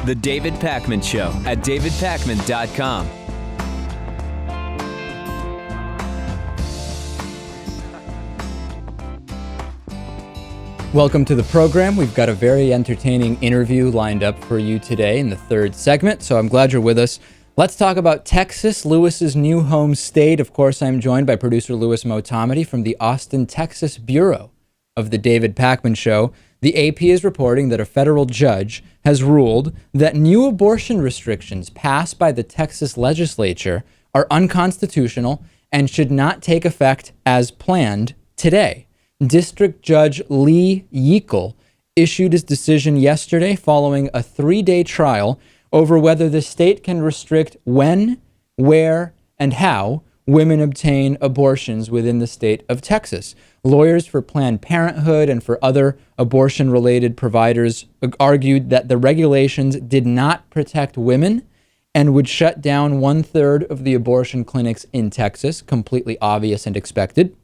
The David Pakman Show at davidpakman.com. Welcome to the program. We've got a very entertaining interview lined up for you today in the third segment, so I'm glad you're with us. Let's talk about Texas, Lewis's new home state. Of course, I'm joined by producer Louis Motamedi from the Austin, Texas Bureau of the David Pakman Show. The AP is reporting that a federal judge has ruled that new abortion restrictions passed by the Texas legislature are unconstitutional and should not take effect as planned today. District Judge Lee Yeakel issued his decision yesterday following a 3-day trial over whether the state can restrict when, where, and how women obtain abortions within the state of Texas. Lawyers for Planned Parenthood and for other abortion-related providers argued that the regulations did not protect women and would shut down 1/3 of the abortion clinics in Texas, completely obvious and expected.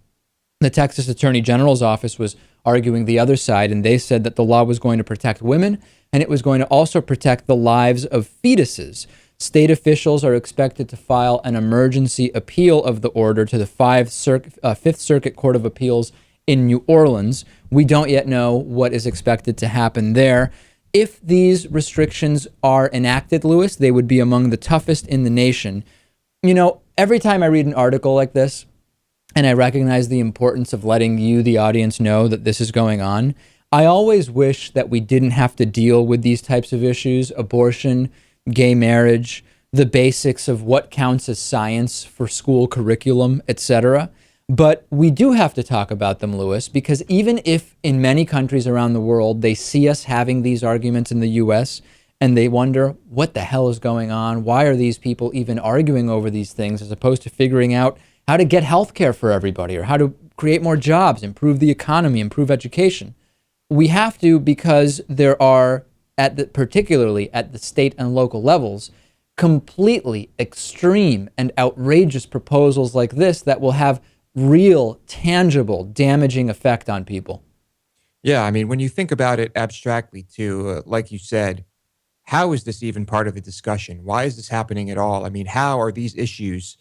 The Texas Attorney General's office was arguing the other side, and they said that the law was going to protect women, and it was going to also protect the lives of fetuses. State officials are expected to file an emergency appeal of the order to the Fifth Circuit Court of Appeals in New Orleans. We don't yet know what is expected to happen there. If these restrictions are enacted, Louis, they would be among the toughest in the nation. You know, every time I read an article like this, and I recognize the importance of letting you, the audience, know that this is going on, I always wish that we didn't have to deal with these types of issues: abortion, gay marriage, the basics of what counts as science for school curriculum, etc. But we do have to talk about them, Louis, because even if in many countries around the world they see us having these arguments in the U.S. and they wonder what the hell is going on, why are these people even arguing over these things, as opposed to figuring out how to get health care for everybody or how to create more jobs, improve the economy, improve education. We have to, because there are, particularly at the state and local levels, completely extreme and outrageous proposals like this that will have real, tangible, damaging effect on people. Yeah, I mean, when you think about it abstractly too, like you said, how is this even part of the discussion? Why is this happening at all? I mean, how are these issues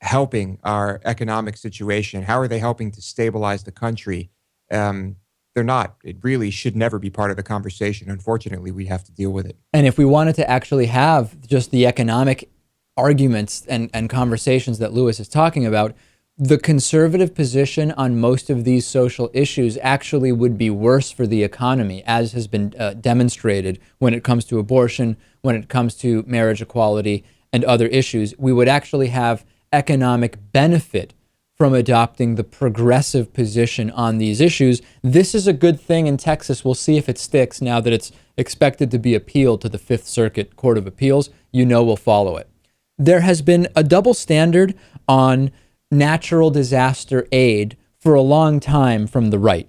helping our economic situation? How are they helping to stabilize the country? They're not. It really should never be part of the conversation. Unfortunately, we have to deal with it. And if we wanted to actually have just the economic arguments and conversations that Louis is talking about, the conservative position on most of these social issues actually would be worse for the economy, as has been demonstrated when it comes to abortion, when it comes to marriage equality and other issues. We would actually have economic benefit from adopting the progressive position on these issues. This is a good thing in Texas. We'll see if it sticks now that it's expected to be appealed to the Fifth Circuit Court of Appeals. You know we'll follow it. There has been a double standard on natural disaster aid for a long time from the right.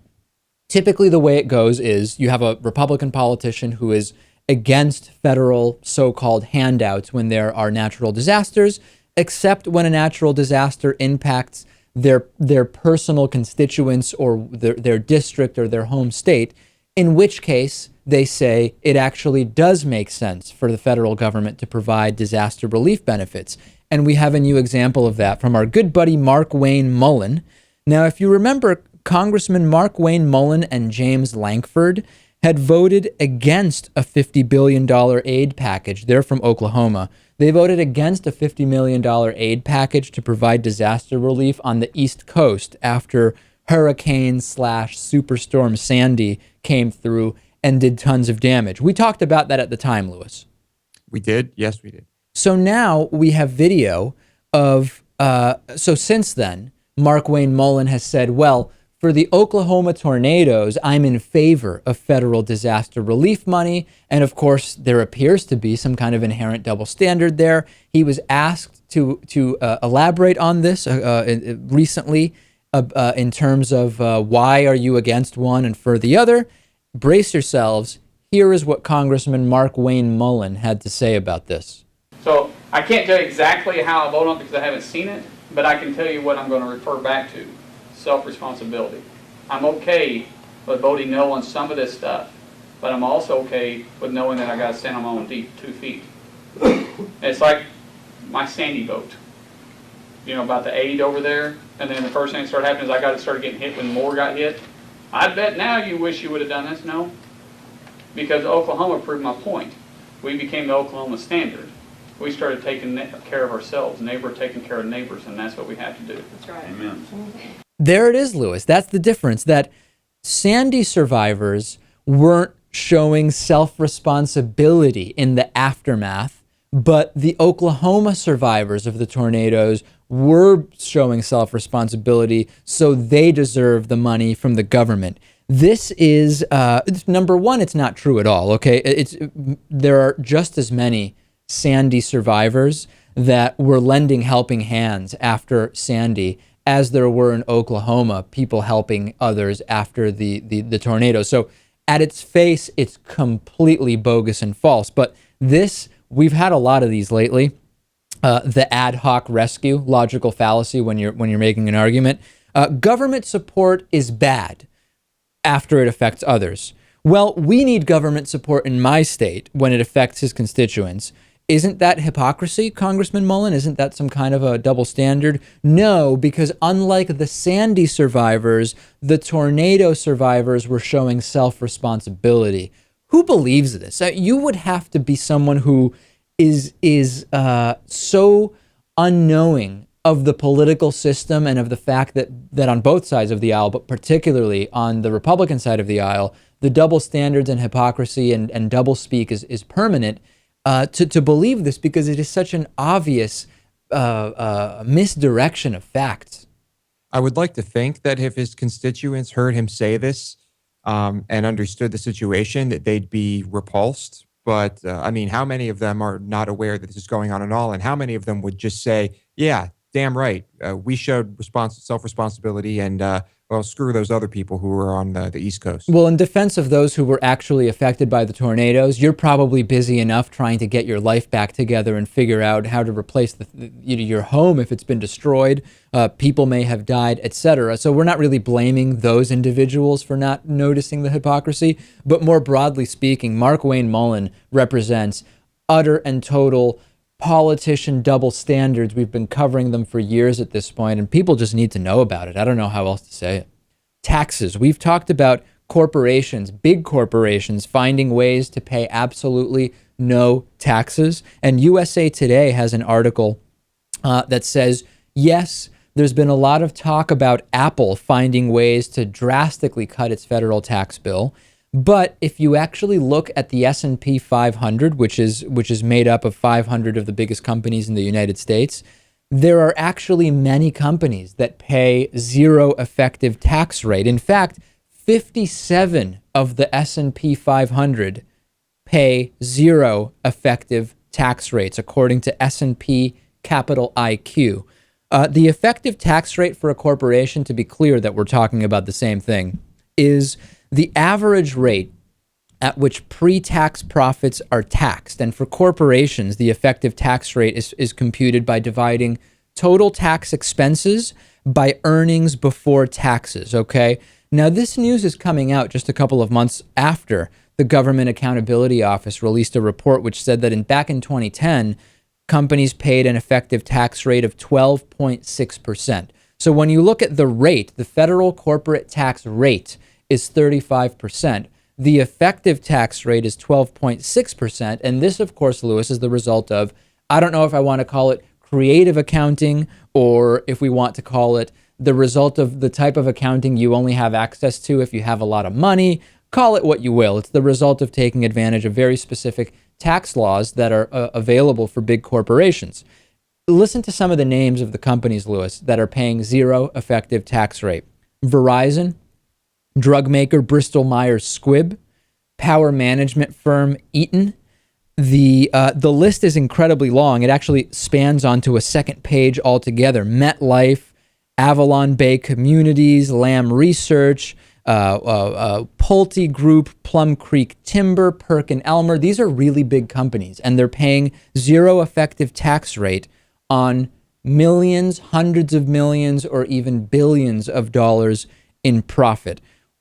Typically, the way it goes is you have a Republican politician who is against federal so-called handouts when there are natural disasters, except when a natural disaster impacts their personal constituents or their district or their home state, in which case they say it actually does make sense for the federal government to provide disaster relief benefits. And we have a new example of that from our good buddy Mark Wayne Mullen. Now, if you remember, Congressman Mark Wayne Mullen and James Lankford had voted against a $50 billion aid package. They're from Oklahoma. They voted against a $50 million aid package to provide disaster relief on the East Coast after Hurricane/Superstorm Sandy came through and did tons of damage. We talked about that at the time, Louis. We did? Yes, we did. So now we have video of, so since then, Mark Wayne Mullen has said, well, for the Oklahoma tornadoes, I'm in favor of federal disaster relief money. And of course, there appears to be some kind of inherent double standard there. He was asked to elaborate on this recently in terms of why are you against one and for the other. Brace yourselves. Here is what Congressman Mark Wayne Mullen had to say about this. So I can't tell you exactly how I vote on it because I haven't seen it, but I can tell you what I'm going to refer back to. Self-responsibility. I'm okay with voting no on some of this stuff, but I'm also okay with knowing that I got to stand on my own 2 feet. It's like my Sandy boat. You know, about the aid over there, and then the first thing that started happening is I started getting hit when more got hit. I bet now you wish you would have done this. No, because Oklahoma proved my point. We became the Oklahoma standard. We started taking care of ourselves. Neighbor taking care of neighbors, and that's what we have to do. That's right. Amen. There it is, Lewis. That's the difference, that Sandy survivors weren't showing self-responsibility in the aftermath, but the Oklahoma survivors of the tornadoes were showing self-responsibility, so they deserve the money from the government. This is, number one, it's not true at all, okay? There are just as many Sandy survivors that were lending helping hands after Sandy as there were in Oklahoma, people helping others after the tornado. So at its face, it's completely bogus and false. But this, we've had a lot of these lately. The ad hoc rescue, logical fallacy when you're making an argument. Government support is bad after it affects others. Well, we need government support in my state when it affects his constituents. Isn't that hypocrisy, Congressman Mullen? Isn't that some kind of a double standard? No, because unlike the Sandy survivors, the tornado survivors were showing self-responsibility. Who believes this? You would have to be someone who is so unknowing of the political system and of the fact that on both sides of the aisle, but particularly on the Republican side of the aisle, the double standards and hypocrisy and double speak is permanent. To believe this, because it is such an obvious misdirection of facts. I would like to think that if his constituents heard him say this and understood the situation, that they'd be repulsed. But I mean, how many of them are not aware that this is going on at all? And how many of them would just say, yeah, damn right, we showed self-responsibility and well, screw those other people who were on the East Coast. Well, in defense of those who were actually affected by the tornadoes, you're probably busy enough trying to get your life back together and figure out how to replace your home if it's been destroyed. People may have died, etc. So we're not really blaming those individuals for not noticing the hypocrisy. But more broadly speaking, Mark Wayne Mullen represents utter and total politician double standards. We've been covering them for years at this point, and people just need to know about it. I don't know how else to say it. Taxes. We've talked about corporations, big corporations, finding ways to pay absolutely no taxes. And USA Today has an article that says, yes, there's been a lot of talk about Apple finding ways to drastically cut its federal tax bill. But if you actually look at the S&P 500, which is made up of 500 of the biggest companies in the United States, there are actually many companies that pay zero effective tax rate. In fact, 57 of the S&P 500 pay zero effective tax rates, according to S&P Capital IQ. The effective tax rate for a corporation, to be clear that we're talking about the same thing, is the average rate at which pre-tax profits are taxed. And for corporations, the effective tax rate is computed by dividing total tax expenses by earnings before taxes, okay? Now, this news is coming out just a couple of months after the Government Accountability Office released a report which said that back in 2010, companies paid an effective tax rate of 12.6%. So when you look at the rate, the federal corporate tax rate is 35%. The effective tax rate is 12.6%. And this, of course, Lewis, is the result of, I don't know if I want to call it creative accounting or if we want to call it the result of the type of accounting you only have access to if you have a lot of money. Call it what you will. It's the result of taking advantage of very specific tax laws that are available for big corporations. Listen to some of the names of the companies, Lewis, that are paying zero effective tax rate. Verizon, drug maker Bristol Myers Squibb, power management firm Eaton. The list is incredibly long. It actually spans onto a second page altogether. MetLife, Avalon Bay Communities, Lamb Research, Pulte Group, Plum Creek Timber, Perkin-Elmer. These are really big companies, and they're paying zero effective tax rate on millions, hundreds of millions, or even billions of dollars in profit.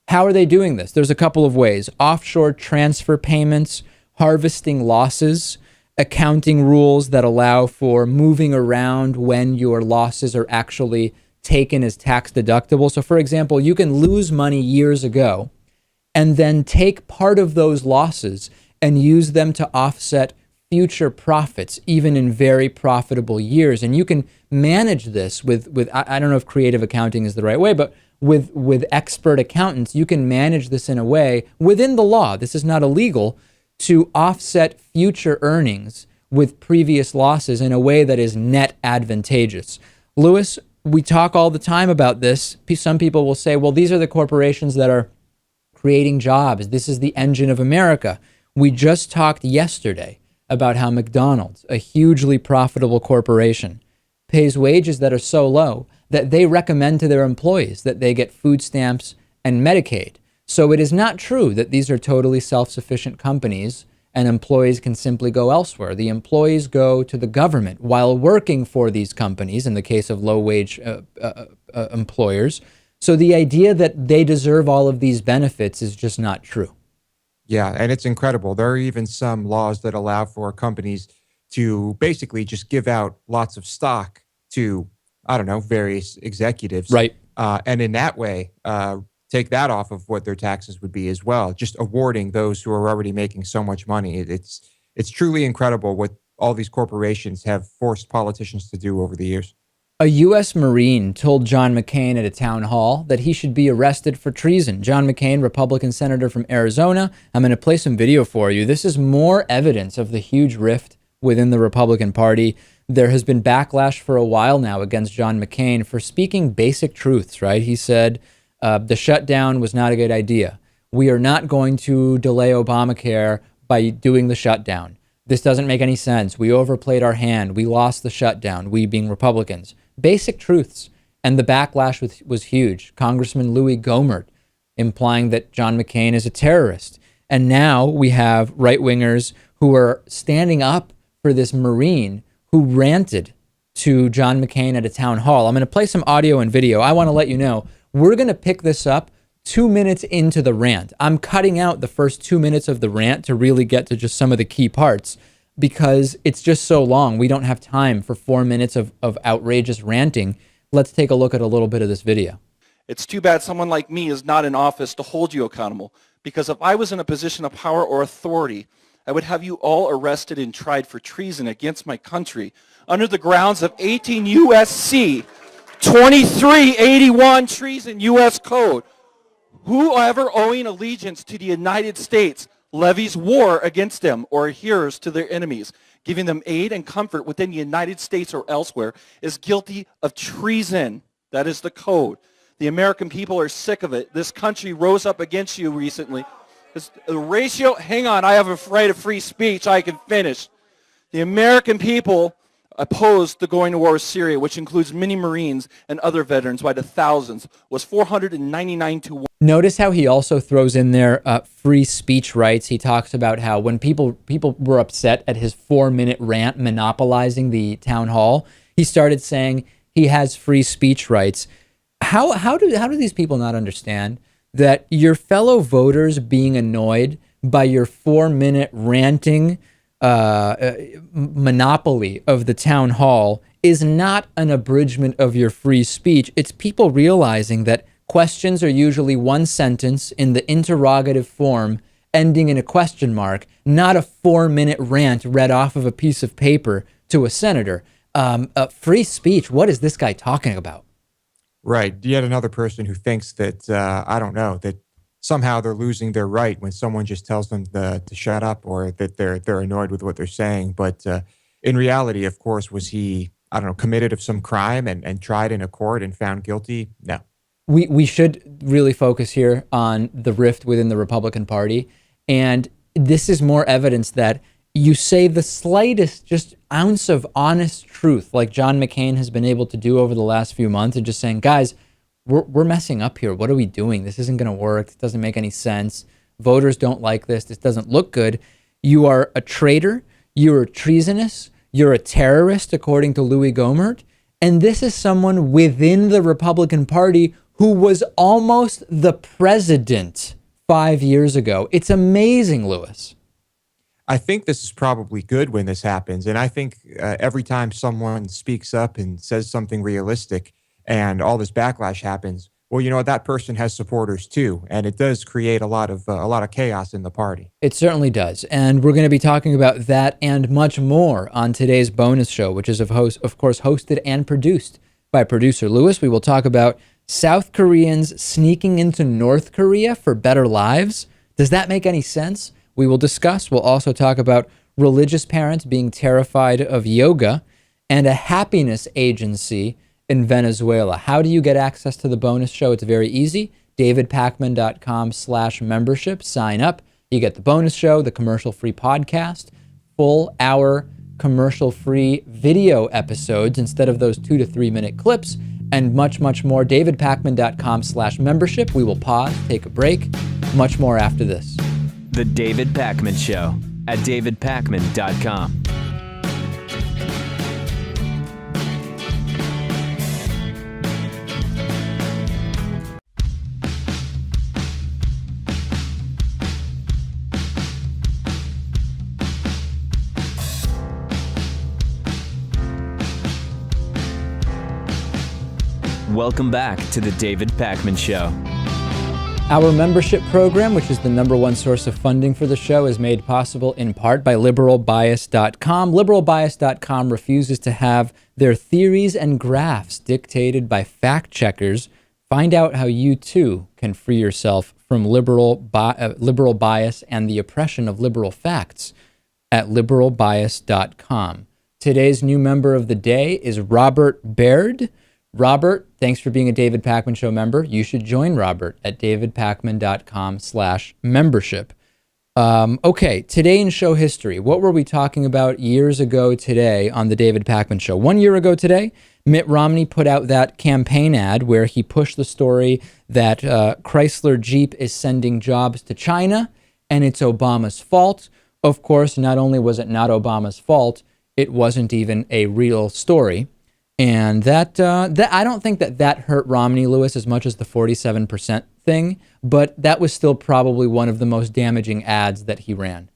How are they doing this? There's a couple of ways: offshore transfer payments, harvesting losses, accounting rules that allow for moving around when your losses are actually taken as tax deductible. So for example, you can lose money years ago and then take part of those losses and use them to offset future profits, even in very profitable years. And you can manage this with I don't know if creative accounting is the right way, but with expert accountants, you can manage this in a way within the law. This is not illegal, to offset future earnings with previous losses in a way that is net advantageous. Lewis, we talk all the time about this. Some people will say, well, these are the corporations that are creating jobs. This is the engine of America. We just talked yesterday about how McDonald's, a hugely profitable corporation, pays wages that are so low that they recommend to their employees that they get food stamps and Medicaid. So it is not true that these are totally self-sufficient companies and employees can simply go elsewhere. The employees go to the government while working for these companies, in the case of low-wage employers. So the idea that they deserve all of these benefits is just not true. Yeah, and it's incredible. There are even some laws that allow for companies to basically just give out lots of stock to, I don't know, various executives. Right. And in that way, take that off of what their taxes would be as well, just awarding those who are already making so much money. It's truly incredible what all these corporations have forced politicians to do over the years. A U.S. Marine told John McCain at a town hall that he should be arrested for treason. John McCain, Republican senator from Arizona. I'm going to play some video for you. This is more evidence of the huge rift within the Republican Party. There has been backlash for a while now against John McCain for speaking basic truths, right? He said the shutdown was not a good idea. We are not going to delay Obamacare by doing the shutdown. This doesn't make any sense. We overplayed our hand. We lost the shutdown, we being Republicans. Basic truths. And the backlash was huge. Congressman Louis Gohmert implying that John McCain is a terrorist. And now we have right-wingers who are standing up for this Marine who ranted to John McCain at a town hall. I'm going to play some audio and video. I want to let you know, we're going to pick this up 2 minutes into the rant. I'm cutting out the first 2 minutes of the rant to really get to just some of the key parts because it's just so long. We don't have time for 4 minutes of outrageous ranting. Let's take a look at a little bit of this video. It's too bad someone like me is not in office to hold you accountable, because if I was in a position of power or authority, I would have you all arrested and tried for treason against my country under the grounds of 18 U.S.C. 2381 treason U.S. Code. Whoever owing allegiance to the United States levies war against them or adheres to their enemies, giving them aid and comfort within the United States or elsewhere, is guilty of treason. That is the code. The American people are sick of it. This country rose up against you recently. The ratio, hang on, I have a right of free speech. I can finish. The American people opposed the going to war with Syria, which includes many Marines and other veterans by the thousands, was 499 to 1. Notice how he also throws in there free speech rights. He talks about how when people were upset at his 4-minute rant monopolizing the town hall, he started saying he has free speech rights. How do these people not understand that your fellow voters being annoyed by your 4-minute ranting monopoly of the town hall is not an abridgment of your free speech? It's people realizing that questions are usually one sentence in the interrogative form ending in a question mark, not a 4-minute rant read off of a piece of paper to a senator. Free speech, what is this guy talking about? Right. Yet another person who thinks that, I don't know, that somehow they're losing their right when someone just tells them to shut up or that they're annoyed with what they're saying. But in reality, of course, was he, I don't know, committed of some crime and tried in a court and found guilty? No. We should really focus here on the rift within the Republican Party. And this is more evidence that you say the slightest just ounce of honest truth, like John McCain has been able to do over the last few months, and just saying, guys, we're messing up here. What are we doing? This isn't going to work. It doesn't make any sense. Voters don't like this. This doesn't look good. You are a traitor. You're treasonous. You're a terrorist, according to Louis Gohmert. And this is someone within the Republican Party who was almost the president 5 years ago. It's amazing, Lewis. I think this is probably good when this happens. And I think every time someone speaks up and says something realistic and all this backlash happens, well, you know, that person has supporters too. And it does create a lot of chaos in the party. It certainly does. And we're going to be talking about that and much more on today's bonus show, which is, of course, hosted and produced by producer Lewis. We will talk about South Koreans sneaking into North Korea for better lives. Does that make any sense? We will discuss. We'll also talk about religious parents being terrified of yoga and a happiness agency in Venezuela. How do you get access to the bonus show? It's very easy. davidpakman.com/membership. Sign up. You get the bonus show, the commercial-free podcast, full hour commercial-free video episodes instead of those 2 to 3 minute clips, and much, much more. davidpakman.com/membership. We will pause, take a break. Much more after this. The David Pakman Show at davidpakman.com. Welcome back to the David Pakman Show. Our membership program, which is the #1 source of funding for the show, is made possible in part by liberalbias.com. Liberalbias.com refuses to have their theories and graphs dictated by fact checkers. Find out how you too can free yourself from liberal bias and the oppression of liberal facts at liberalbias.com. Today's new member of the day is Robert Baird. Robert, thanks for being a David Pakman Show member. You should join Robert at davidpakman.com/membership. Okay, today in show history, what were we talking about years ago today on the David Pakman Show? 1 year ago today, Mitt Romney put out that campaign ad where he pushed the story that Chrysler Jeep is sending jobs to China and it's Obama's fault. Of course, not only was it not Obama's fault, it wasn't even a real story. And that I don't think that hurt Romney, Lewis, as much as the 47% thing, but that was still probably one of the most damaging ads that he ran.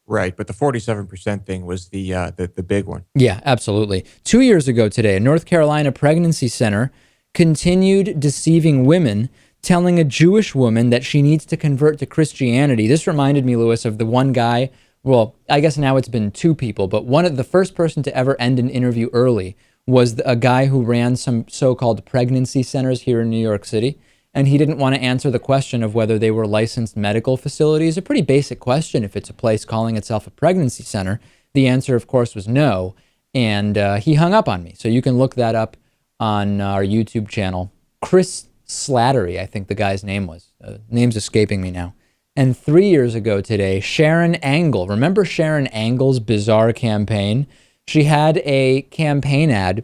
Right, but the 47% thing was the big one. Yeah, absolutely. 2 years ago today, a North Carolina pregnancy center continued deceiving women, telling a Jewish woman that she needs to convert to Christianity. This reminded me, Lewis, of the one guy, well, I guess now it's been two people, but the first person to ever end an interview early was a guy who ran some so-called pregnancy centers here in New York City, and he didn't want to answer the question of whether they were licensed medical facilities. A pretty basic question if it's a place calling itself a pregnancy center. The answer, of course, was no, and he hung up on me. So you can look that up on our YouTube channel. Chris Slattery, I think the guy's name was. Name's escaping me now. And 3 years ago today, Sharon Angle. Remember Sharon Angle's bizarre campaign? She had a campaign ad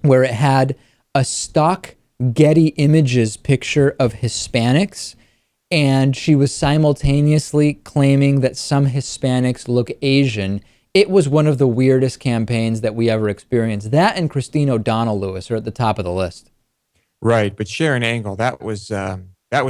where it had a stock Getty Images picture of Hispanics, and she was simultaneously claiming that some Hispanics look Asian. It was one of the weirdest campaigns that we ever experienced. That and Christine O'Donnell, Lewis, are at the top of the list. Right, but Sharon Angle, that was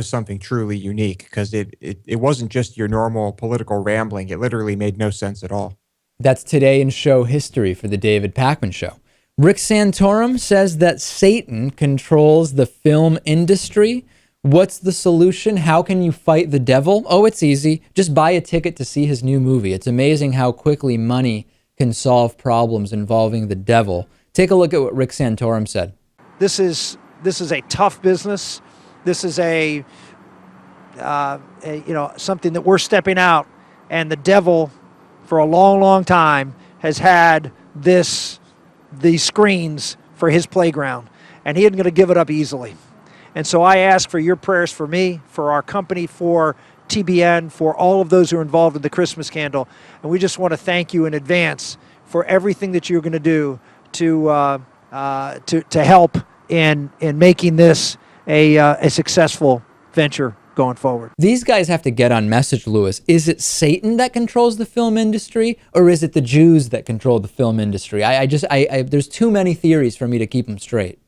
something truly unique because it wasn't just your normal political rambling. It literally made no sense at all. That's today in show history for the David Pakman Show. Rick Santorum says that Satan controls the film industry. What's the solution? How can you fight the devil? Oh, it's easy. Just buy a ticket to see his new movie. It's amazing how quickly money can solve problems involving the devil. Take a look at what Rick Santorum said. This is a tough business. This is something that we're stepping out, and the devil for a long, long time has had these screens for his playground, and he isn't going to give it up easily. And so I ask for your prayers for me, for our company, for TBN, for all of those who are involved in the Christmas Candle. And we just want to thank you in advance for everything that you're going to do to help in making this a successful venture going forward. These guys have to get on message, Lewis. Is it Satan that controls the film industry, or is it the Jews that control the film industry? There's too many theories for me to keep them straight.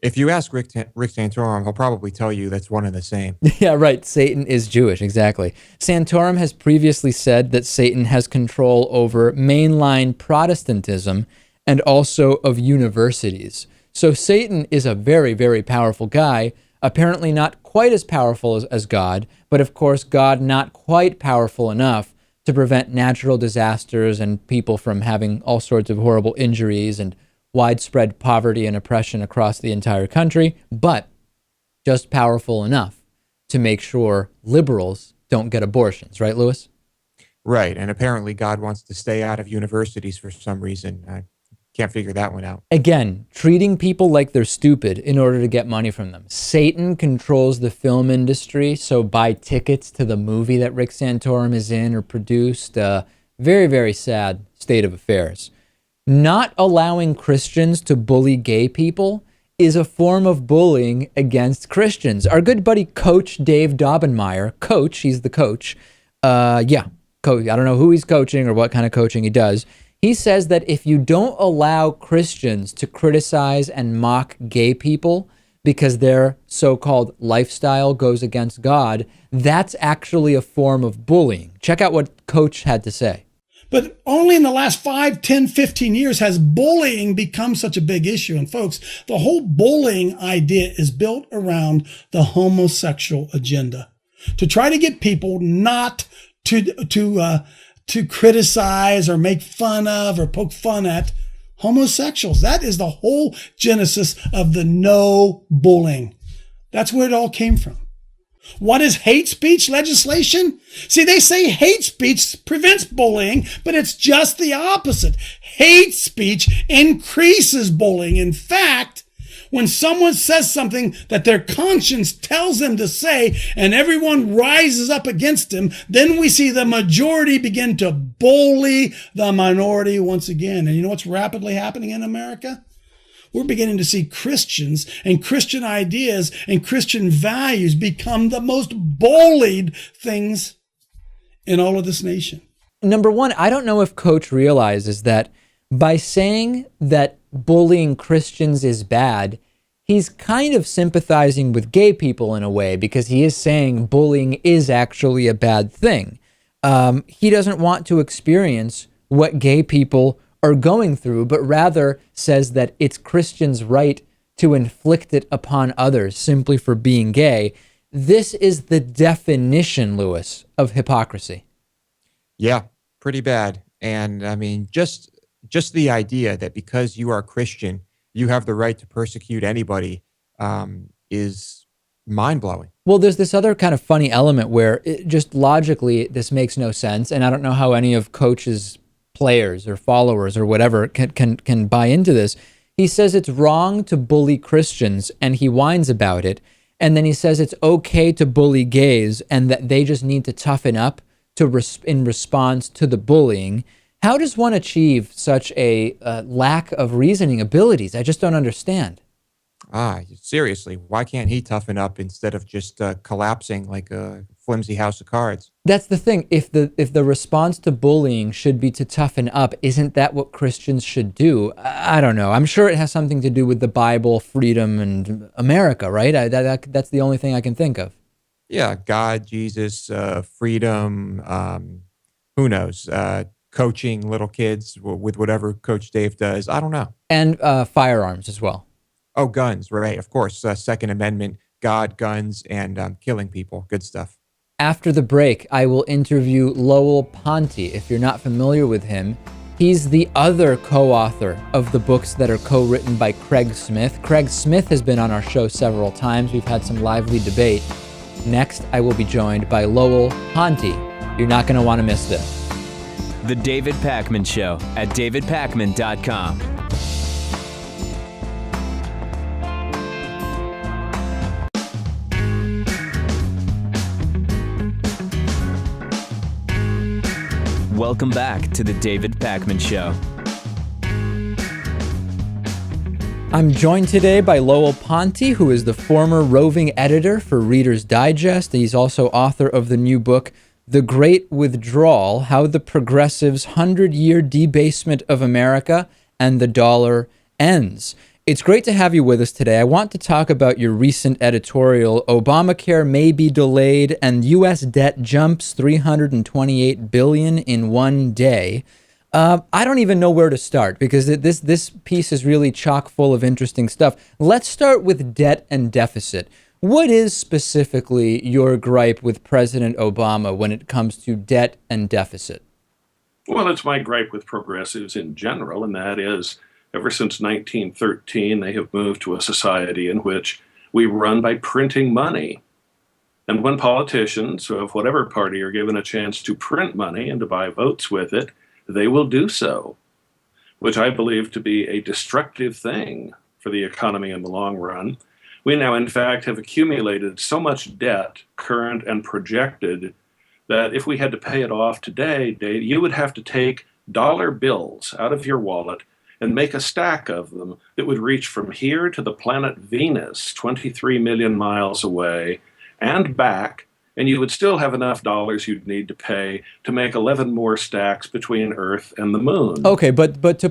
If you ask Rick Santorum, he'll probably tell you that's one and the same. Yeah, right. Satan is Jewish, exactly. Santorum has previously said that Satan has control over mainline Protestantism and also of universities. So Satan is a very, very powerful guy, apparently not quite as powerful as God, but of course God not quite powerful enough to prevent natural disasters and people from having all sorts of horrible injuries and widespread poverty and oppression across the entire country, but just powerful enough to make sure liberals don't get abortions, right, Lewis? Right, and apparently God wants to stay out of universities for some reason. I can't figure that one out. Again, treating people like they're stupid in order to get money from them. Satan controls the film industry, so buy tickets to the movie that Rick Santorum is in or produced. Very, very sad state of affairs. Not allowing Christians to bully gay people is a form of bullying against Christians. Our good buddy Coach Dave Daubenmire, he's the coach. Coach. I don't know who he's coaching or what kind of coaching he does. He says that if you don't allow Christians to criticize and mock gay people because their so-called lifestyle goes against God, that's actually a form of bullying. Check out what Coach had to say. But only in the last 5, 10, 15 years has bullying become such a big issue. And folks, the whole bullying idea is built around the homosexual agenda to try to get people not to criticize or make fun of or poke fun at homosexuals. That is the whole genesis of the no bullying. That's where it all came from. What is hate speech legislation? See, they say hate speech prevents bullying, but it's just the opposite. Hate speech increases bullying. In fact, when someone says something that their conscience tells them to say and everyone rises up against them, then we see the majority begin to bully the minority once again. And you know what's rapidly happening in America? We're beginning to see Christians and Christian ideas and Christian values become the most bullied things in all of this nation. Number one, I don't know if Coach realizes that by saying that bullying Christians is bad, he's kind of sympathizing with gay people in a way because he is saying bullying is actually a bad thing. He doesn't want to experience what gay people are going through, but rather says that it's Christians' right to inflict it upon others simply for being gay. This is the definition, Lewis, of hypocrisy. Yeah, pretty bad. And I mean, just the idea that because you are Christian, you have the right to persecute anybody is mind-blowing. Well, there's this other kind of funny element where just logically this makes no sense, and I don't know how any of Coach's players or followers or whatever can buy into this. He says it's wrong to bully Christians, and he whines about it. And then he says it's okay to bully gays and that they just need to toughen up in response to the bullying. How does one achieve such a lack of reasoning abilities? I just don't understand. Seriously, why can't he toughen up instead of just collapsing like a flimsy house of cards? That's the thing. If the response to bullying should be to toughen up, isn't that what Christians should do? I don't know. I'm sure it has something to do with the Bible, freedom, and America, right? That's the only thing I can think of. Yeah, God, Jesus, freedom, who knows? Coaching little kids with whatever Coach Dave does. I don't know. And firearms as well. Oh, guns, right. Of course. Second Amendment, God, guns, and killing people. Good stuff. After the break, I will interview Lowell Ponte. If you're not familiar with him, he's the other co-author of the books that are co-written by Craig Smith. Craig Smith has been on our show several times. We've had some lively debate. Next, I will be joined by Lowell Ponte. You're not going to want to miss this. The David Pakman Show at davidpakman.com. Welcome back to the David Pakman Show. I'm joined today by Lowell Ponte, who is the former roving editor for Reader's Digest. He's also author of the new book, The Great Withdrawal: How the Progressives' 100-Year Debasement of America and the Dollar Ends. It's great to have you with us today. I want to talk about your recent editorial, Obamacare May Be Delayed and U.S. Debt Jumps $328 billion in one day. I don't even know where to start because this piece is really chock full of interesting stuff. Let's start with debt and deficit. What is specifically your gripe with President Obama when it comes to debt and deficit? Well, it's my gripe with progressives in general, and that is ever since 1913, they have moved to a society in which we run by printing money. And when politicians of whatever party are given a chance to print money and to buy votes with it, they will do so, which I believe to be a destructive thing for the economy in the long run. We now, in fact, have accumulated so much debt, current and projected, that if we had to pay it off today, Dave, you would have to take dollar bills out of your wallet and make a stack of them that would reach from here to the planet Venus, 23 million miles away, and back, and you would still have enough dollars you'd need to pay to make 11 more stacks between Earth and the Moon. Okay, but to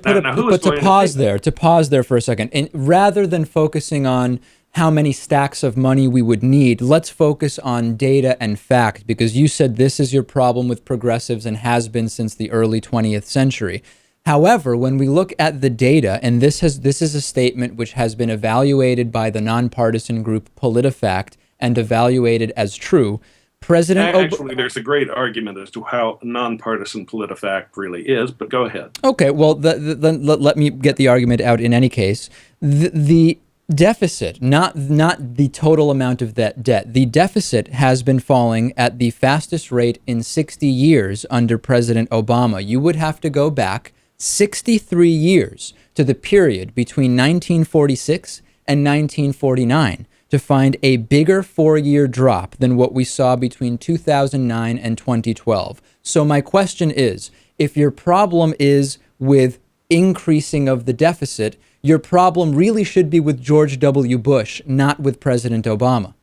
pause there for a second, and rather than focusing on how many stacks of money we would need, let's focus on data and fact, because you said this is your problem with progressives and has been since the early 20th century. However, when we look at the data, and this is a statement which has been evaluated by the nonpartisan group PolitiFact and evaluated as true, Actually, there's a great argument as to how nonpartisan PolitiFact really is, but go ahead. Okay, well, let me get the argument out in any case. The deficit, not the total amount of that debt, the deficit has been falling at the fastest rate in 60 years under President Obama. You would have to go back 63 years to the period between 1946 and 1949 to find a bigger 4-year drop than what we saw between 2009 and 2012. So my question is, if your problem is with increasing of the deficit, your problem really should be with George W. Bush, not with President Obama.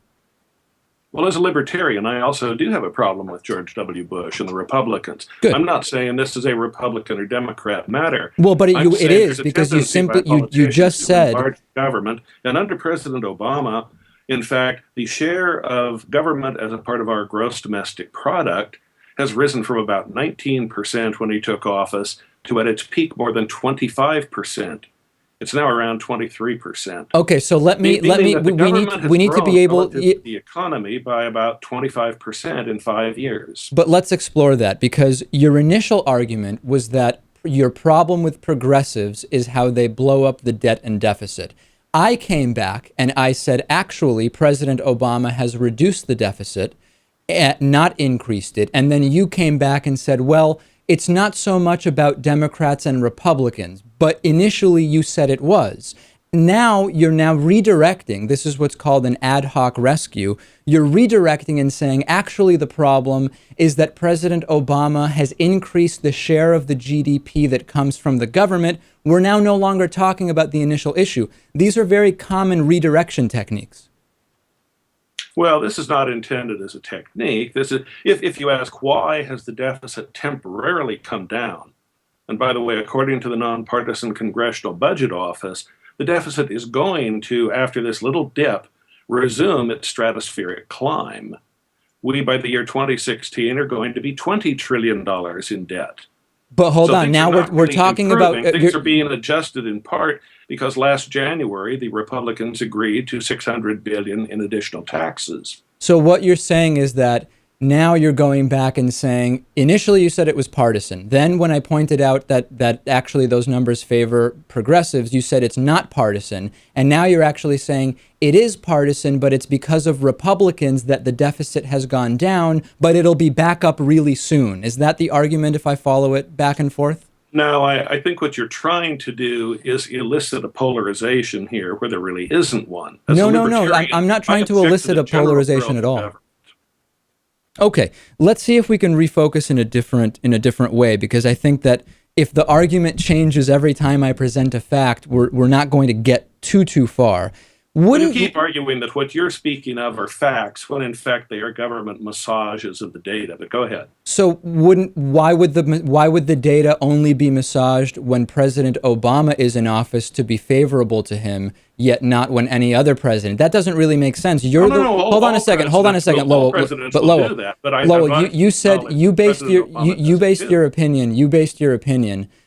Well, as a libertarian, I also do have a problem with George W. Bush and the Republicans. Good. I'm not saying this is a Republican or Democrat matter. Well, but it saying is, there's a because you tendency by simply you politicians just to said enlarge government, and under President Obama, in fact, the share of government as a part of our gross domestic product has risen from about 19% when he took office to at its peak more than 25%. It's now around 23%. Okay, so we need to be able the economy by about 25% in 5 years. But let's explore that, because your initial argument was that your problem with progressives is how they blow up the debt and deficit. I came back and I said, actually, President Obama has reduced the deficit, not increased it. And then you came back and said, well, it's not so much about Democrats and Republicans, but initially you said it was. Now you're redirecting. This is what's called an ad hoc rescue. You're redirecting and saying, actually, the problem is that President Obama has increased the share of the GDP that comes from the government. We're now no longer talking about the initial issue. These are very common redirection techniques. Well, this is not intended as a technique. This is, if you ask why has the deficit temporarily come down, and by the way, according to the Nonpartisan Congressional Budget Office, the deficit is going to, after this little dip, resume its stratospheric climb. We, by the year 2016, are going to be $20 trillion in debt. But hold on, now we're talking about... Things are being adjusted in part because last January, the Republicans agreed to $600 billion in additional taxes. So what you're saying is that now you're going back and saying, initially you said it was partisan. Then when I pointed out that actually those numbers favor progressives, you said it's not partisan. And now you're actually saying it is partisan, but it's because of Republicans that the deficit has gone down, but it'll be back up really soon. Is that the argument if I follow it back and forth? No, I think what you're trying to do is elicit a polarization here where there really isn't one. No. I'm not trying to elicit a polarization at all. Okay, let's see if we can refocus in a different way, because I think that if the argument changes every time I present a fact, we're not going to get too far. You keep arguing that what you're speaking of are facts, when in fact they are government massages of the data. But go ahead. So why would the data only be massaged when President Obama is in office to be favorable to him, yet not when any other president? That doesn't really make sense. Hold on a second, Lowell. Lowell, you said you based your opinion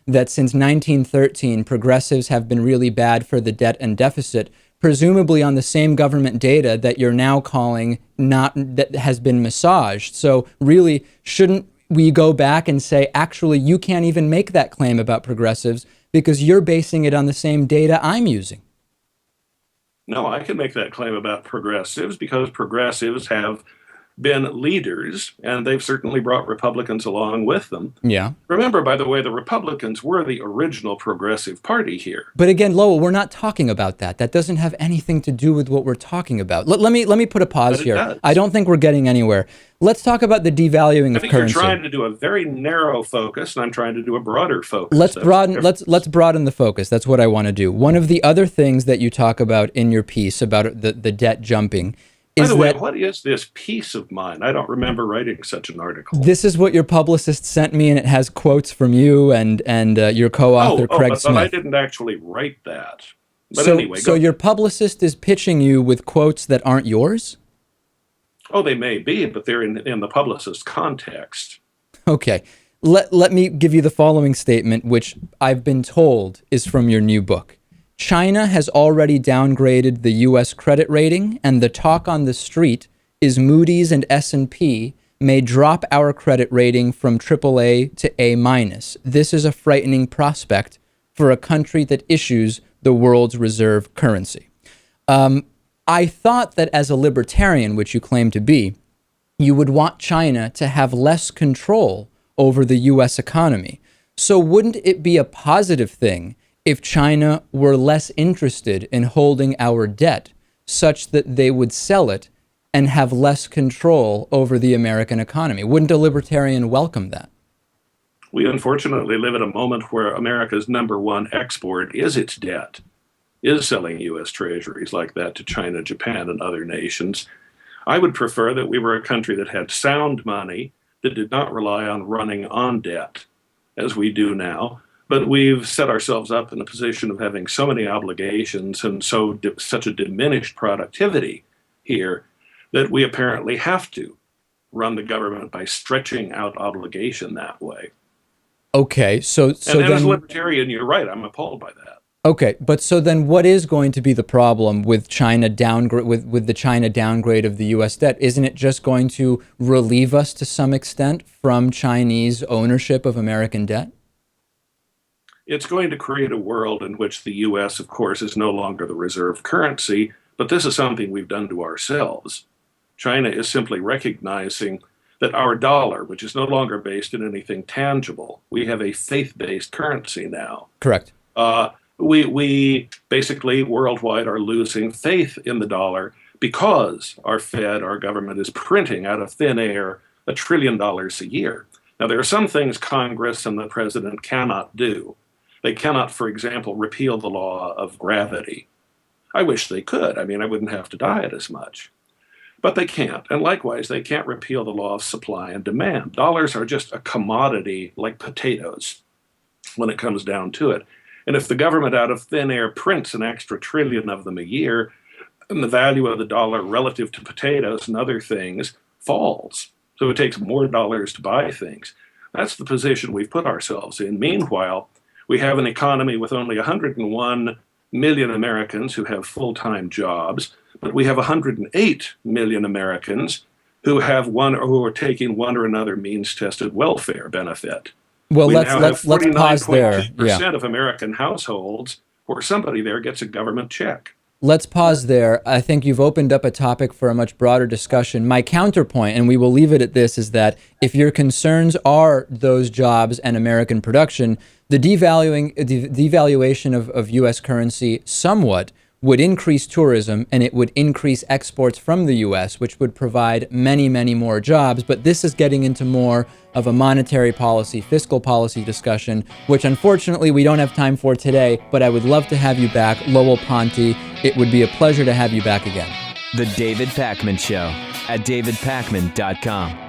that since 1913 progressives have been really bad for the debt and deficit, presumably on the same government data that you're now calling that has been massaged. So really, shouldn't we go back and say, actually, you can't even make that claim about progressives because you're basing it on the same data I'm using? No, I can make that claim about progressives because progressives have been leaders, and they've certainly brought Republicans along with them. Yeah. Remember, by the way, the Republicans were the original progressive party here. But again, Lowell, we're not talking about that. That doesn't have anything to do with what we're talking about. Let me put a pause here. Does. I don't think we're getting anywhere. Let's talk about the devaluing of currency. You're trying to do a very narrow focus, and I'm trying to do a broader focus. Let's broaden the focus. That's what I want to do. One of the other things that you talk about in your piece about the debt jumping. By the way, what is this piece of mine? I don't remember writing such an article. This is what your publicist sent me, and it has quotes from you and your co-author, Craig Smith. But I didn't actually write that. But anyway, so your publicist is pitching you with quotes that aren't yours? Oh, they may be, but they're in the publicist's context. Okay. Let me give you the following statement, which I've been told is from your new book. China has already downgraded the U.S. credit rating, and the talk on the street is Moody's and S&P may drop our credit rating from AAA to A-. This is a frightening prospect for a country that issues the world's reserve currency. I thought that as a libertarian, which you claim to be, you would want China to have less control over the U.S. economy. So wouldn't it be a positive thing if China were less interested in holding our debt such that they would sell it and have less control over the American economy? Wouldn't a libertarian welcome that? We unfortunately live at a moment where America's number one export is its debt, is selling U.S. treasuries like that to China, Japan, and other nations. I would prefer that we were a country that had sound money, that did not rely on running on debt, as we do now. But we've set ourselves up in a position of having so many obligations and such a diminished productivity here that we apparently have to run the government by stretching out obligation that way. Okay, so then, as a libertarian, you're right. I'm appalled by that. Okay, but so then what is going to be the problem with China with the China downgrade of the U.S. debt? Isn't it just going to relieve us to some extent from Chinese ownership of American debt? It's going to create a world in which the U.S., of course, is no longer the reserve currency, but this is something we've done to ourselves. China is simply recognizing that our dollar, which is no longer based in anything tangible, we have a faith-based currency now. Correct. We basically worldwide are losing faith in the dollar because our Fed, our government, is printing out of thin air $1 trillion a year. Now, there are some things Congress and the president cannot do. They cannot, for example, repeal the law of gravity. I wish they could. I mean, I wouldn't have to diet as much. But they can't. And likewise, they can't repeal the law of supply and demand. Dollars are just a commodity like potatoes when it comes down to it. And if the government out of thin air prints an extra trillion of them a year, then the value of the dollar relative to potatoes and other things falls. So it takes more dollars to buy things. That's the position we've put ourselves in. Meanwhile, we have an economy with only 101 million Americans who have full-time jobs, but we have 108 million Americans who are taking one or another means-tested welfare benefit. Well, let's pause there. 49.2% of American households where somebody there gets a government check. Let's pause there. I think you've opened up a topic for a much broader discussion. My counterpoint, and we will leave it at this, is that if your concerns are those jobs and American production, the devaluation of U.S. currency somewhat would increase tourism and it would increase exports from the US, which would provide many, many more jobs. But this is getting into more of a monetary policy, fiscal policy discussion, which unfortunately we don't have time for today, but I would love to have you back. Lowell Ponte, it would be a pleasure to have you back again. The David Pakman Show at davidpakman.com.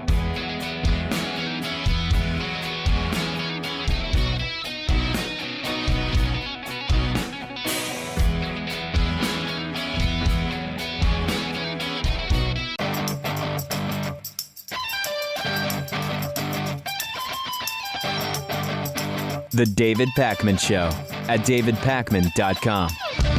The David Pakman Show at davidpakman.com.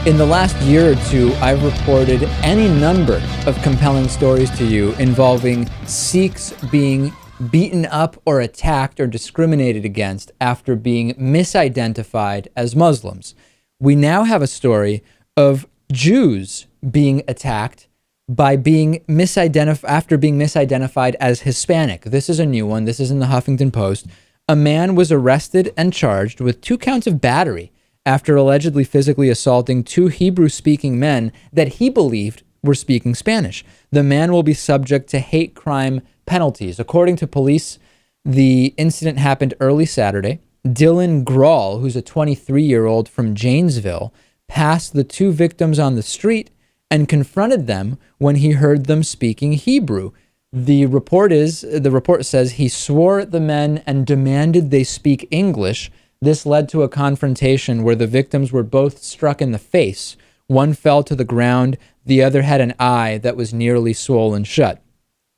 In the last year or two, I've reported any number of compelling stories to you involving Sikhs being beaten up or attacked or discriminated against after being misidentified as Muslims. We now have a story of Jews being attacked by being after being misidentified as Hispanic. This is a new one. This is in the Huffington Post. A man was arrested and charged with 2 counts of battery after allegedly physically assaulting 2 Hebrew-speaking men that he believed were speaking Spanish. The man will be subject to hate crime penalties. According to police, the incident happened early Saturday. Dylan Grawl, who's a 23-year-old from Janesville, passed the 2 victims on the street and confronted them when he heard them speaking Hebrew. The report says he swore at the men and demanded they speak English. This led to a confrontation where the victims were both struck in the face. One fell to the ground. The other had an eye that was nearly swollen shut.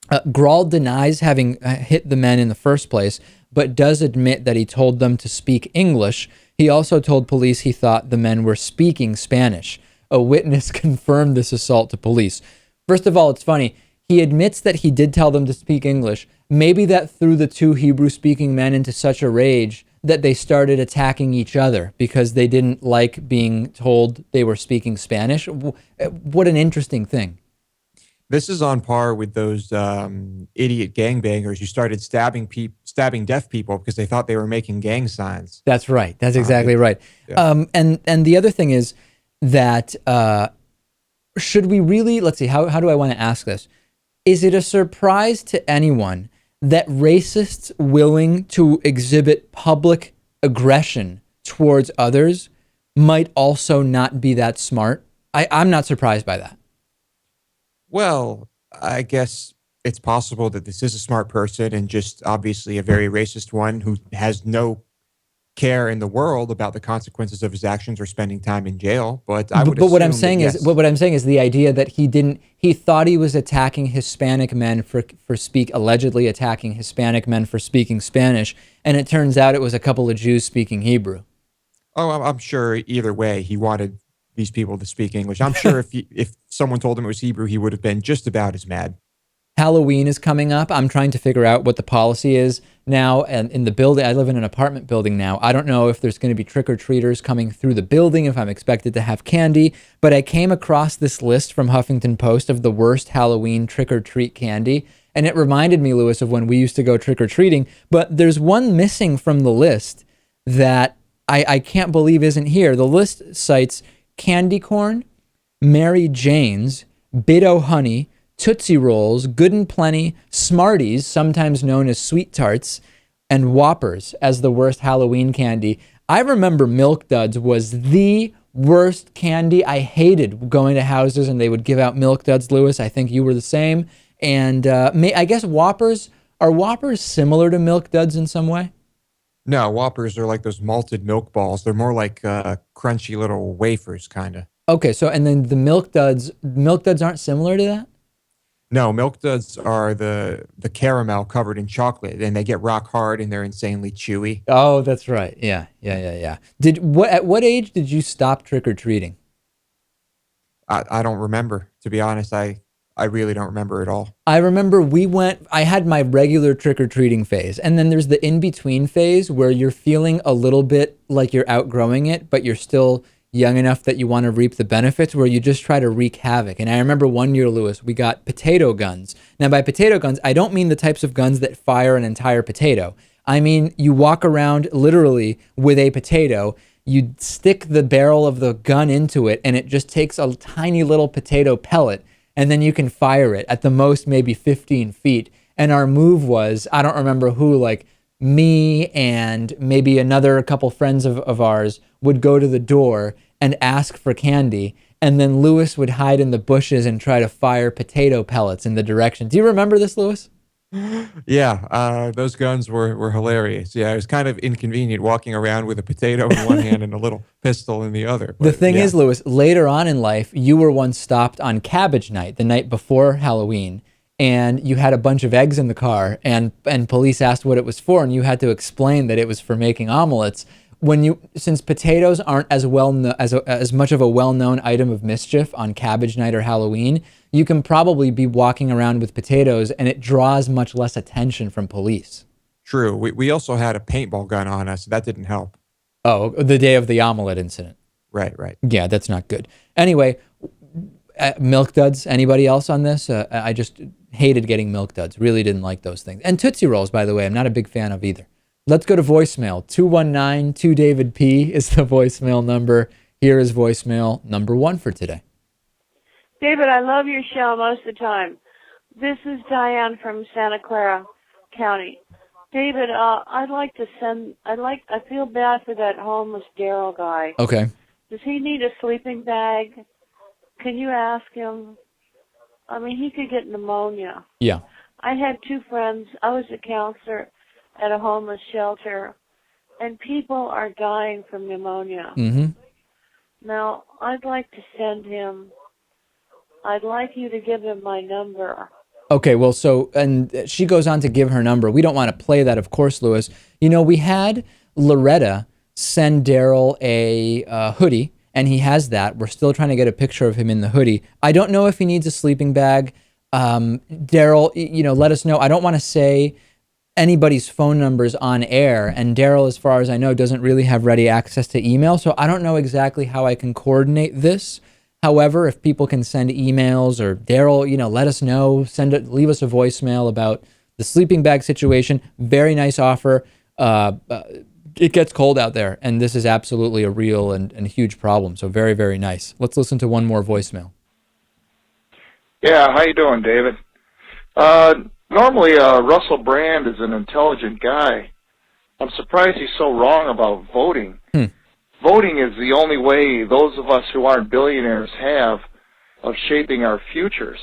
Grawl denies having hit the men in the first place, but does admit that he told them to speak English. He also told police he thought the men were speaking Spanish. A witness confirmed this assault to police. First of all, it's funny. He admits that he did tell them to speak English. Maybe that threw the 2 Hebrew-speaking men into such a rage that they started attacking each other because they didn't like being told they were speaking Spanish. What an interesting thing. This is on par with those idiot gangbangers who started stabbing deaf people because they thought they were making gang signs. That's right. That's exactly right. Yeah. And the other thing is that should we really, let's see, how do I want to ask this? Is it a surprise to anyone that racists willing to exhibit public aggression towards others might also not be that smart? I'm not surprised by that. Well, I guess it's possible that this is a smart person and just obviously a very racist one who has no care in the world about the consequences of his actions or spending time in jail. But what I'm saying is the idea that he thought he was attacking Hispanic men allegedly attacking Hispanic men for speaking Spanish, and it turns out it was a couple of Jews speaking Hebrew. Oh, I'm sure either way he wanted these people to speak English. I'm sure if someone told him it was Hebrew, he would have been just about as mad. Halloween is coming up. I'm trying to figure out what the policy is now. And in the building, I live in an apartment building now. I don't know if there's going to be trick-or-treaters coming through the building, if I'm expected to have candy. But I came across this list from Huffington Post of the worst Halloween trick-or-treat candy. And it reminded me, Lewis, of when we used to go trick-or-treating. But there's one missing from the list that I can't believe isn't here. The list cites candy corn, Mary Jane's, Bit-O Honey, Tootsie Rolls, Good and Plenty, Smarties, sometimes known as Sweet Tarts, and Whoppers as the worst Halloween candy. I remember Milk Duds was the worst candy. I hated going to houses and they would give out Milk Duds, Lewis. I think you were the same. And I guess Whoppers, are Whoppers similar to Milk Duds in some way? No, Whoppers are like those malted milk balls. They're more like crunchy little wafers, kind of. Okay, so and then the Milk Duds aren't similar to that? No, Milk Duds are the caramel covered in chocolate, and they get rock hard and they're insanely chewy. Oh, that's right. Yeah. At what age did you stop trick-or-treating? I don't remember, to be honest. I really don't remember at all. I remember I had my regular trick-or-treating phase, and then there's the in-between phase where you're feeling a little bit like you're outgrowing it, but you're still young enough that you want to reap the benefits, where you just try to wreak havoc. And I remember one year, Lewis, we got potato guns. Now, by potato guns, I don't mean the types of guns that fire an entire potato. I mean, you walk around literally with a potato, you'd stick the barrel of the gun into it, and it just takes a tiny little potato pellet, and then you can fire it at the most maybe 15 feet. And our move was, I don't remember who, like me and maybe another couple friends of ours would go to the door and ask for candy. And then Lewis would hide in the bushes and try to fire potato pellets in the direction. Do you remember this, Lewis? Yeah, those guns were hilarious. Yeah, it was kind of inconvenient walking around with a potato in one hand and a little pistol in the other. The thing is, Lewis, later on in life, you were once stopped on Cabbage Night, the night before Halloween, and you had a bunch of eggs in the car, and police asked what it was for, and you had to explain that it was for making omelets. Since potatoes aren't as as much of a well-known item of mischief on Cabbage Night or Halloween, you can probably be walking around with potatoes and it draws much less attention from police. True. We also had a paintball gun on us. That didn't help. Oh, the day of the omelet incident. Right. Yeah, that's not good. Anyway, Milk Duds, anybody else on this? I just hated getting Milk Duds. Really didn't like those things. And Tootsie Rolls, by the way, I'm not a big fan of either. Let's go to voicemail. 219-2DavidP is the voicemail number. Here is voicemail number 1 for today. David, I love your show most of the time. This is Diane from Santa Clara County. David, I feel bad for that homeless Daryl guy. Okay. Does he need a sleeping bag? Can you ask him? I mean, he could get pneumonia. Yeah. I had 2 friends. I was a counselor at a homeless shelter, and people are dying from pneumonia. Mm-hmm. Now, I'd like to send him. I'd like you to give him my number. Okay, well, and she goes on to give her number. We don't want to play that, of course, Lewis. You know, we had Loretta send Daryl a hoodie, and he has that. We're still trying to get a picture of him in the hoodie. I don't know if he needs a sleeping bag. Daryl, let us know. I don't want to say anybody's phone numbers on air, and Daryl, as far as I know, doesn't really have ready access to email, so I don't know exactly how I can coordinate this. However, if people can send emails, or Daryl, let us know, leave us a voicemail about the sleeping bag situation. Very nice offer. It gets cold out there, and this is absolutely a real and huge problem, so very, very nice. Let's listen to one more voicemail. Yeah, how you doing, David? Normally, Russell Brand is an intelligent guy. I'm surprised he's so wrong about voting. Voting is the only way those of us who aren't billionaires have of shaping our futures.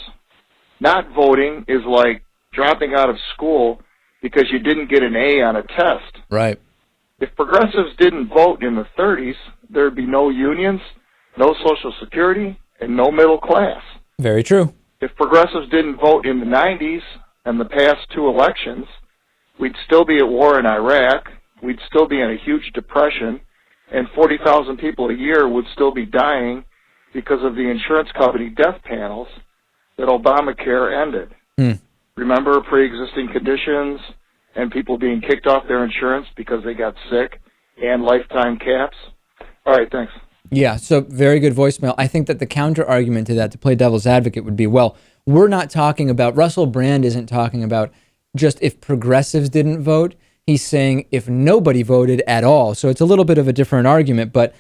Not voting is like dropping out of school because you didn't get an A on a test. Right. If progressives didn't vote in the 30s, there'd be no unions, no Social Security, and no middle class. Very true. If progressives didn't vote in the 90s and the past 2 elections, we'd still be at war in Iraq, we'd still be in a huge depression, and 40,000 people a year would still be dying because of the insurance company death panels that Obamacare ended. Remember pre-existing conditions and people being kicked off their insurance because they got sick, and lifetime caps? All right, thanks. Yeah, so very good voicemail. I think that the counter argument to that, to play devil's advocate, would be, well, we're not talking about, Russell Brand isn't talking about just if progressives didn't vote. He's saying if nobody voted at all. So it's a little bit of a different argument, but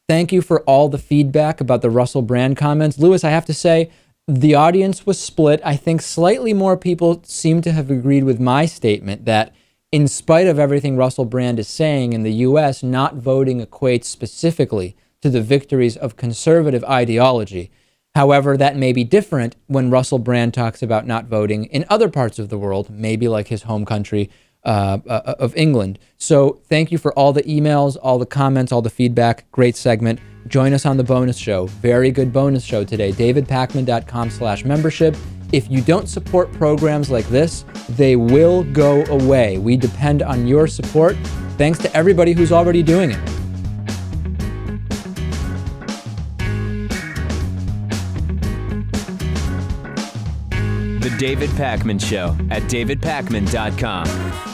thank you for all the feedback about the Russell Brand comments. Lewis, I have to say, the audience was split. I think slightly more people seem to have agreed with my statement that in spite of everything Russell Brand is saying in the U.S., not voting equates specifically to the victories of conservative ideology. However, that may be different when Russell Brand talks about not voting in other parts of the world, maybe like his home country of England. So thank you for all the emails, all the comments, all the feedback. Great segment. Join us on the bonus show. Very good bonus show today. davidpakman.com/membership. If you don't support programs like this, they will go away. We depend on your support. Thanks to everybody who's already doing it. The David Pakman Show at davidpakman.com.